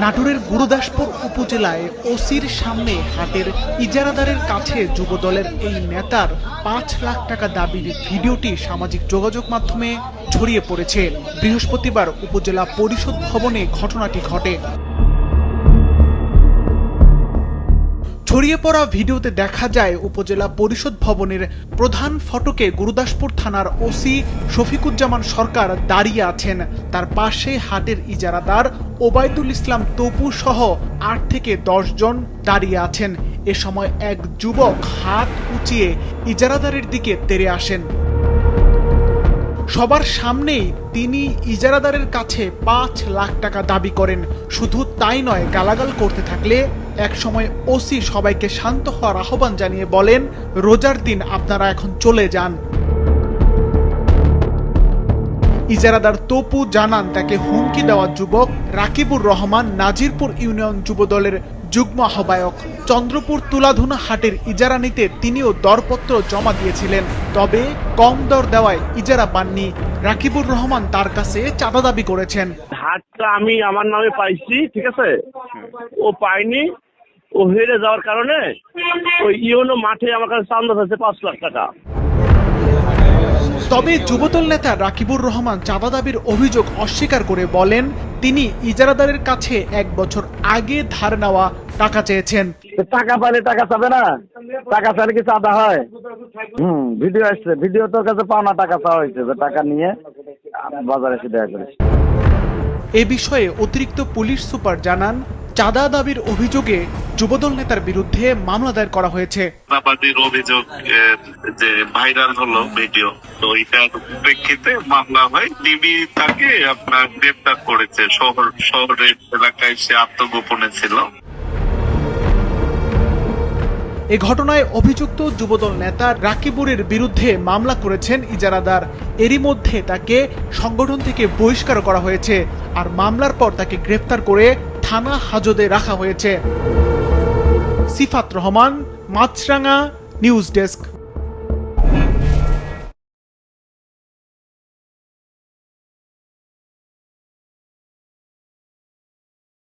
নাটোরের গুরুদাসপুর উপজেলায় ওসির সামনে হাটের ইজারাদারের কাছে যুবদলের এই নেতার ৫ লাখ টাকা দাবির ভিডিওটি সামাজিক যোগাযোগ মাধ্যমে ছড়িয়ে পড়েছে। বৃহস্পতিবার উপজেলা পরিষদ ভবনে ঘটনাটি ঘটে। ছড়িয়ে পড়া ভিডিওতে দেখা যায় উপজেলা পরিষদ ভবনের প্রধান ফটকে গুরুদাসপুর থানার ওসি শফিকুজ্জামান সরকার দাঁড়িয়ে আছেন। তার পাশে হাটের ইজারাদার ওবায়দুল ইসলাম তপু সহ ৮ থেকে ১০ জন দাঁড়িয়ে আছেন। এ সময় এক যুবক হাত উঁচিয়ে ইজারাদারের দিকে তেড়ে আসেন। সবার সামনেই তিনি ইজারাদারের কাছে ৫ লাখ টাকা দাবি করেন। শুধু তাই নয়, গালাগাল করতে থাকলে এক সময় ওসি সবাইকে শান্ত হওয়ার আহ্বান জানিয়ে বলেন, রোজার দিন আপনারা এখন চলে যান। ইজারাদার তপু জানান, তাকে হুমকি দেওয়া যুবক রাকিবুর রহমান নাজিরপুর ইউনিয়ন যুবদলের যুগ্ম আহ্বায়ক। চন্দ্রপুর তুলাধুনা হাটের ইজারা নিতে তিনিও দরপত্র জমা দিয়েছিলেন, তবে কম দর দেওয়ায় ইজারা পাননি। রাকিবুর রহমান তার কাছে চাঁদা দাবি করেছেন। হাটটা আমি আমার নামে পাইছি, ঠিক আছে, ও পাইনি, ও হেরে যাওয়ার কারণে ওই ইউনো মাঠে আমার কাছে চাঁদা আছে ৫ লাখ টাকা। তবে যুবদল নেতা রাকিবুর রহমান চাঁদা দাবির অভিযোগ অস্বীকার করে বলেন, তিনি ইজারাদারের কাছে ১ বছর আগে ধার নেওয়া টাকা চেয়েছেন। টাকা পাইলে টাকা চাবে না? টাকা চাইলে কি চাঁদা হয়? ভিডিও আসছে, ভিডিও তোর কাছে পাওনা টাকা চাওয়া হয়েছে, টাকা নিয়ে বাজারে এসে দেয়া করেছে। এ বিষয়ে অতিরিক্ত পুলিশ সুপার জানান, চাঁদা দাবির অভিযোগে যুবদল নেতার বিরুদ্ধে মামলা দায়ের করা হয়েছে। অভিযোগ যে ভাইরাল হলো ভিডিও, তো এটার প্রেক্ষিতে মামলা হয়। টিভি তাকে আপনার গ্রেফতার করেছে। শহরের এলাকায় সে আত্মগোপনে ছিল। এ ঘটনায় অভিযুক্ত যুবদল নেতা রাকিবুরের বিরুদ্ধে মামলা করেছেন ইজারাদার। এরই মধ্যে তাকে সংগঠন থেকে বহিষ্কার করা হয়েছে, আর মামলার পর তাকে গ্রেফতার করে থানা হাজতে রাখা হয়েছে। সিফাত রহমান, মাছরাঙা নিউজ ডেস্ক।